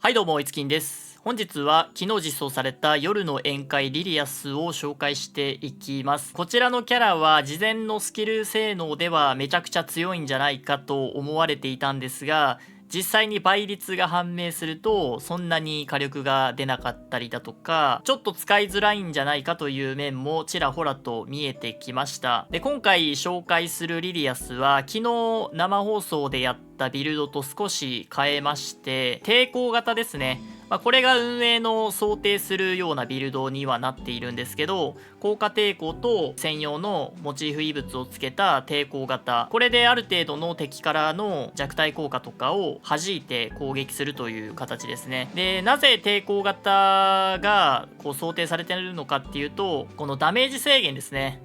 はいどうも、いつきんです。本日は昨日実装された夜の宴会リリアスを紹介していきます。こちらのキャラは事前のスキル性能ではめちゃくちゃ強いんじゃないかと思われていたんですが、実際に倍率が判明するとそんなに火力が出なかったりだとか、ちょっと使いづらいんじゃないかという面もちらほらと見えてきました。で、今回紹介するリリアスは昨日生放送でやったビルドと少し変えまして、抵抗型ですね。これが運営の想定するようなビルドにはなっているんですけど、効果抵抗と専用のモチーフ異物をつけた抵抗型、これである程度の敵からの弱体効果とかを弾いて攻撃するという形ですね。で、なぜ抵抗型が想定されているのかっていうと、このダメージ制限ですね。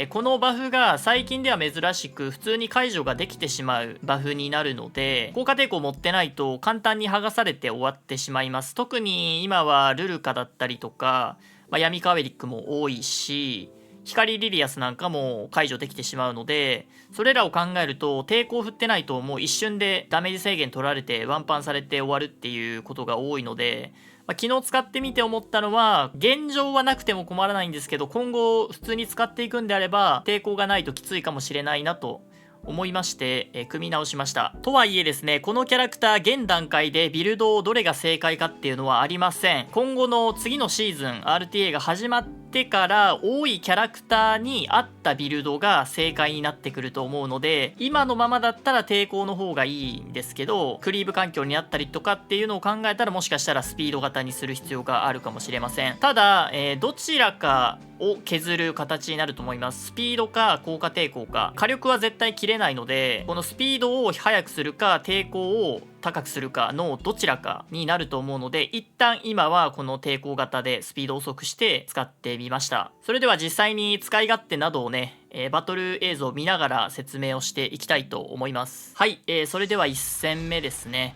このバフが最近では珍しく普通に解除ができてしまうバフになるので、効果抵抗を持ってないと簡単に剥がされて終わってしまいます。特に今はルルカだったりとか、闇カーベリックも多いし、光リリアスなんかも解除できてしまうので、それらを考えると抵抗振ってないともう一瞬でダメージ制限取られてワンパンされて終わるっていうことが多いので、昨日使ってみて思ったのは、現状はなくても困らないんですけど、今後普通に使っていくんであれば抵抗がないときついかもしれないなと思いまして、組み直しました。とはいえですね、このキャラクター現段階でビルドをどれが正解かっていうのはありません。今後の次のシーズン RTA が始まってから多いキャラクターに合ったビルドが正解になってくると思うので、今のままだったら抵抗の方がいいんですけど、クリーブ環境にあったりとかっていうのを考えたら、もしかしたらスピード型にする必要があるかもしれません。ただ、どちらかを削る形になると思います。スピードか効果抵抗か。火力は絶対切れないので、このスピードを速くするか抵抗を高くするかのどちらかになると思うので、一旦今はこの抵抗型でスピードを遅くして使ってみました。それでは実際に使い勝手などをね、バトル映像を見ながら説明をしていきたいと思います。はい、それでは1戦目ですね。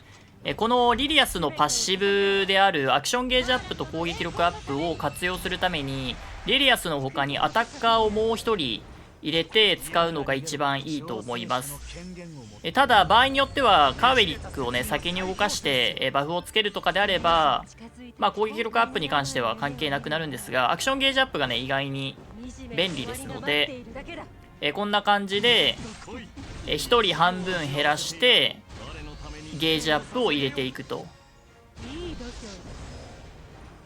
このリリアスのパッシブであるアクションゲージアップと攻撃力アップを活用するために、リリアスの他にアタッカーをもう1人入れて使うのが一番いいと思います。ただ場合によってはカーベリックをね先に動かしてバフをつけるとかであれば、攻撃力アップに関しては関係なくなるんですが、アクションゲージアップがね意外に便利ですので、こんな感じで1人半分減らしてゲージアップを入れていくと。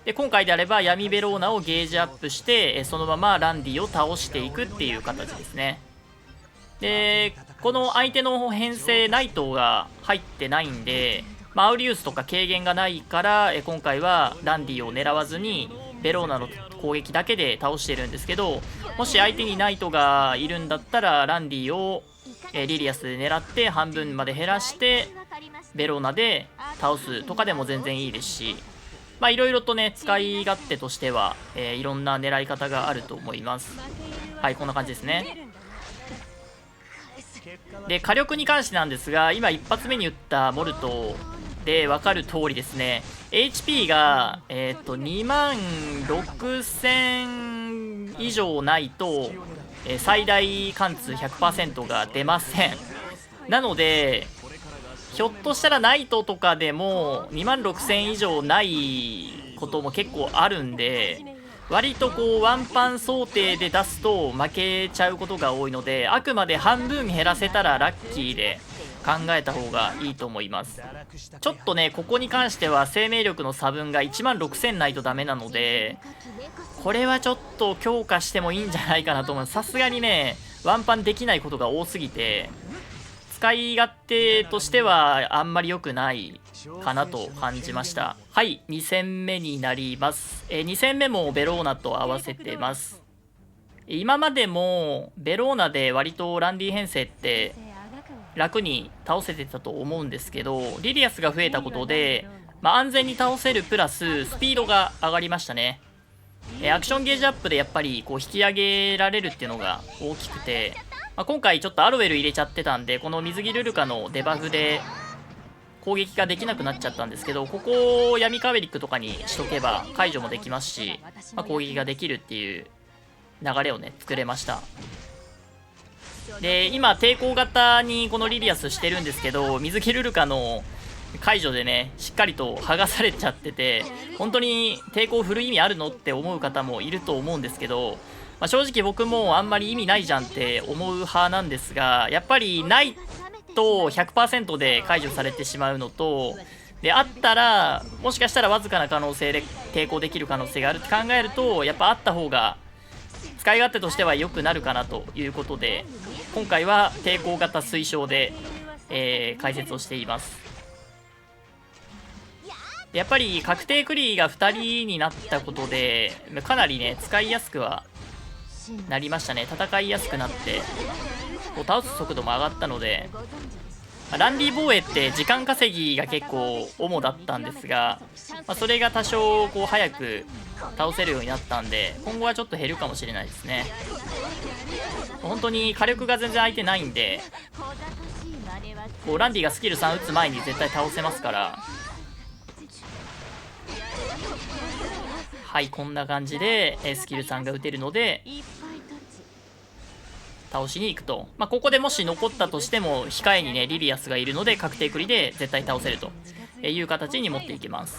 で、今回であれば闇ベローナをゲージアップしてそのままランディを倒していくっていう形ですね。で、この相手の編成ナイトが入ってないんで、アウリウスとか軽減がないから今回はランディを狙わずにベローナの攻撃だけで倒してるんですけど、もし相手にナイトがいるんだったらランディをリリアスで狙って半分まで減らしてベローナで倒すとかでも全然いいですし、いろいろとね使い勝手としてはいろんな狙い方があると思います。はい、こんな感じですね。で、火力に関してなんですが、今一発目に打ったモルトで分かる通りですね、 HP が2万6000以上ないと最大貫通 100% が出ません。なのでひょっとしたらナイトとかでも2万6000以上ないことも結構あるんで、割とワンパン想定で出すと負けちゃうことが多いので、あくまで半分減らせたらラッキーで考えた方がいいと思います。ちょっとねここに関しては生命力の差分が1万6000ないとダメなので、これはちょっと強化してもいいんじゃないかなと思います。さすがにねワンパンできないことが多すぎて使い勝手としてはあんまり良くないかなと感じました。はい、2戦目になります。2戦目もベローナと合わせてます。今までもベローナで割とランディ編成って楽に倒せてたと思うんですけど、リリアスが増えたことで、安全に倒せるプラススピードが上がりましたね。アクションゲージアップでやっぱり引き上げられるっていうのが大きくて、今回ちょっとアロウェル入れちゃってたんで、この水着ルルカのデバフで攻撃ができなくなっちゃったんですけど、ここを闇カーベリックとかにしとけば解除もできますし、攻撃ができるっていう流れをね作れました。で、今抵抗型にこのリリアスしてるんですけど、水着ルルカの解除でねしっかりと剥がされちゃってて、本当に抵抗振る意味あるのって思う方もいると思うんですけど、正直僕もあんまり意味ないじゃんって思う派なんですが、やっぱりないと 100% で解除されてしまうのと、であったらもしかしたらわずかな可能性で抵抗できる可能性があるって考えると、やっぱあった方が使い勝手としては良くなるかなということで、今回は抵抗型推奨で、解説をしています。やっぱり確定クリが2人になったことでかなりね使いやすくはなりましたね。戦いやすくなってこう倒す速度も上がったので、ランディ防衛って時間稼ぎが結構主だったんですが、それが多少こう早く倒せるようになったんで、今後はちょっと減るかもしれないですね。本当に火力が全然相手ないんで、こうランディがスキル3打つ前に絶対倒せますから。はい、こんな感じでスキル3が打てるので倒しに行くと。ここでもし残ったとしても控えにねリリアスがいるので確定クリで絶対倒せるという形に持っていきます。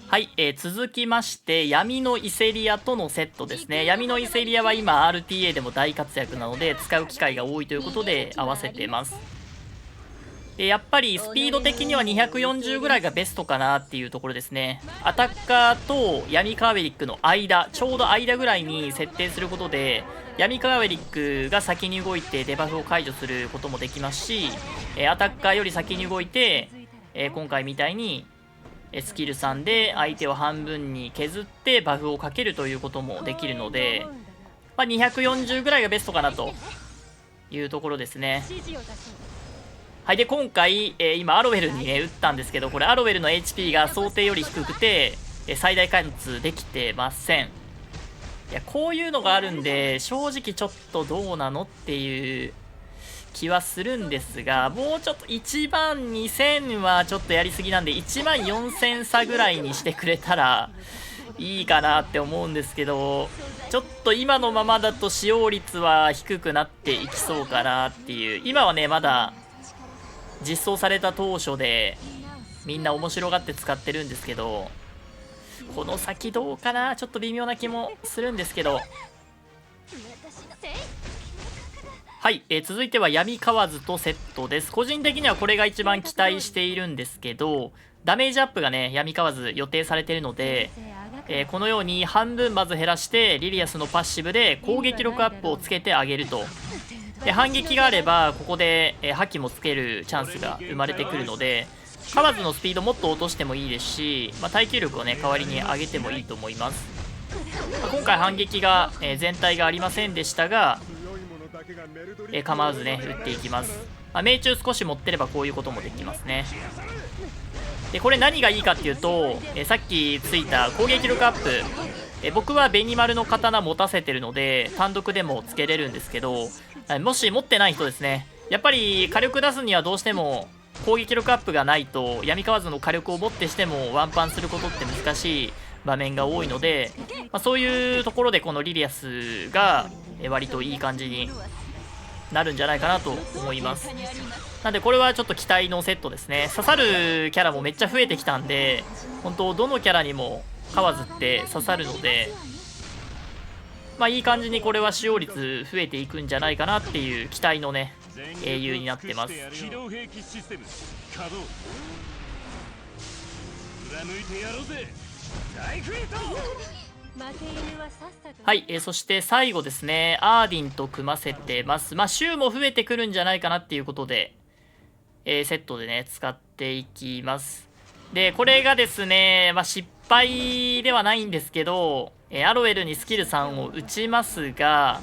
はい、続きまして闇のイセリアとのセットですね。闇のイセリアは今 RTA でも大活躍なので使う機会が多いということで合わせてます。でやっぱりスピード的には240ぐらいがベストかなっていうところですね。アタッカーと闇カーベリックの間、ちょうど間ぐらいに設定することで闇カーベリックが先に動いてデバフを解除することもできますし、アタッカーより先に動いて、今回みたいにスキル3で相手を半分に削ってバフをかけるということもできるので、240ぐらいがベストかなというところですね。はい、で今回、今アロウェルにね打ったんですけど、これアロウェルの HP が想定より低くて、最大貫通できてません。いやこういうのがあるんで正直ちょっとどうなのっていう気はするんですが、もうちょっと1万2000はちょっとやりすぎなんで1万4000差ぐらいにしてくれたらいいかなって思うんですけど、ちょっと今のままだと使用率は低くなっていきそうかなっていう。今はねまだ実装された当初でみんな面白がって使ってるんですけど、この先どうかな、ちょっと微妙な気もするんですけど。はい、続いては闇河津とセットです。個人的にはこれが一番期待しているんですけど、ダメージアップがね闇河津予定されているので、このように半分まず減らしてリリアスのパッシブで攻撃力アップをつけてあげると。で反撃があればここで、覇気もつけるチャンスが生まれてくるので、河津のスピードもっと落としてもいいですし、耐久力をね代わりに上げてもいいと思います。今回反撃が、全体がありませんでしたが、構わずね打っていきます。命中少し持ってればこういうこともできますね。でこれ何がいいかっていうと、さっきついた攻撃力アップ、僕はベニマルの刀持たせてるので単独でもつけれるんですけど、もし持ってない人ですね、やっぱり火力出すにはどうしても攻撃力アップがないと闇河津の火力をもってしてもワンパンすることって難しい場面が多いので、そういうところでこのリリアスが割といい感じになるんじゃないかなと思います。なんでこれはちょっと期待のセットですね。刺さるキャラもめっちゃ増えてきたんで、本当どのキャラにも河津って刺さるので、いい感じにこれは使用率増えていくんじゃないかなっていう期待のね英雄になってます。はい、そして最後ですね、アーディンと組ませてます。週も増えてくるんじゃないかなっていうことで、セットでね使っていきます。でこれがですね、失敗ではないんですけど、アロウェルにスキル3を打ちますが、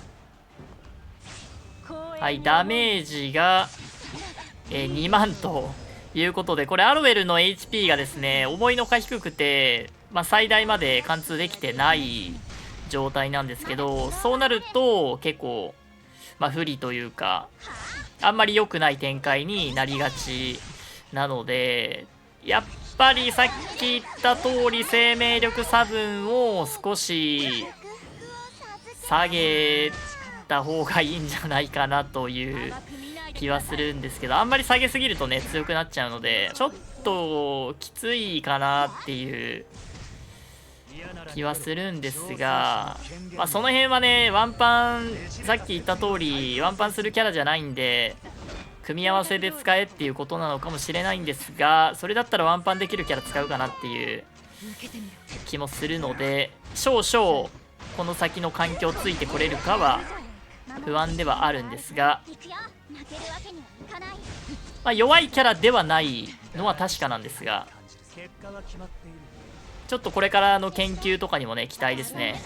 はい、ダメージが、2万ということで、これアロウェルの HP がですね思いのほか低くて、最大まで貫通できてない状態なんですけど、そうなると結構、不利というかあんまり良くない展開になりがちなので、やっぱりさっき言った通り生命力差分を少し下げた方がいいんじゃないかなという気はするんですけど、あんまり下げすぎるとね強くなっちゃうので、ちょっときついかなっていう気はするんですが、まあ、その辺はねワンパン、さっき言った通りワンパンするキャラじゃないんで、組み合わせで使えっていうことなのかもしれないんですが、それだったらワンパンできるキャラ使うかなっていう気もするので、少々この先の環境ついてこれるかは不安ではあるんですが、まあ、弱いキャラではないのは確かなんですが、ちょっとこれからの研究とかにもね期待ですね。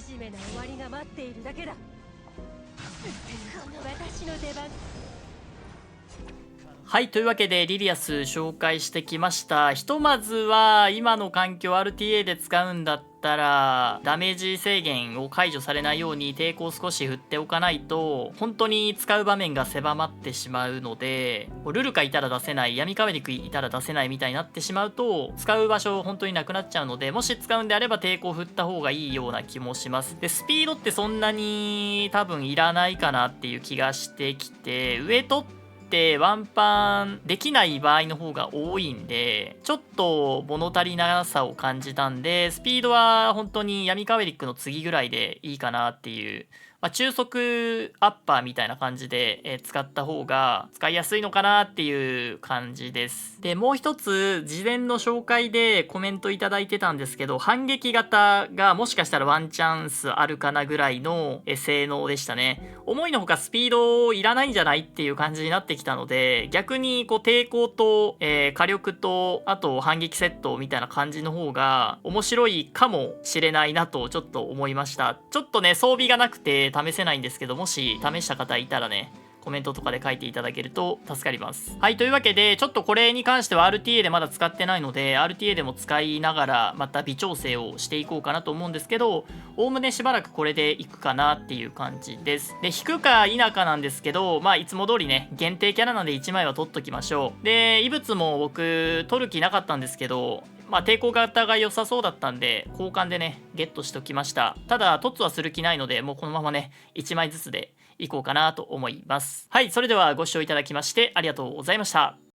惨めな終わりが待っているだけだ。この私の出番。はい、というわけでリリアス紹介してきました。ひとまずは今の環境 RTA で使うんだったらダメージ制限を解除されないように抵抗を少し振っておかないと本当に使う場面が狭まってしまうので、ルルカいたら出せない、闇カメリクいたら出せないみたいになってしまうと使う場所本当になくなっちゃうので、もし使うんであれば抵抗振った方がいいような気もします。でスピードってそんなに多分いらないかなっていう気がしてきて、上取ってワンパンできない場合の方が多いんで、ちょっと物足りなさを感じたんで、スピードは本当に闇カメリックの次ぐらいでいいかなっていう、まあ、中速アッパーみたいな感じで、使った方が使いやすいのかなっていう感じです。でもう一つ事前の紹介でコメントいただいてたんですけど、反撃型がもしかしたらワンチャンスあるかなぐらいの性能でしたね。思いのほかスピードいらないんじゃないっていう感じになってきたので、逆にこう抵抗と、火力とあと反撃セットみたいな感じの方が面白いかもしれないなとちょっと思いました。ちょっとね装備がなくて試せないんですけど、もし試した方いたらねコメントとかで書いていただけると助かります。はい、というわけでちょっとこれに関しては RTA でまだ使ってないので RTA でも使いながらまた微調整をしていこうかなと思うんですけど、おおむねしばらくこれでいくかなっていう感じです。で引くか否かなんですけど、まあいつも通りね限定キャラなんで1枚は取っときましょう。で異物も僕取る気なかったんですけど、まあ抵抗型が良さそうだったんで交換でねゲットしときました。ただ凸はする気ないのでもうこのままね1枚ずつでいこうかなと思います。はい、それではご視聴いただきましてありがとうございました。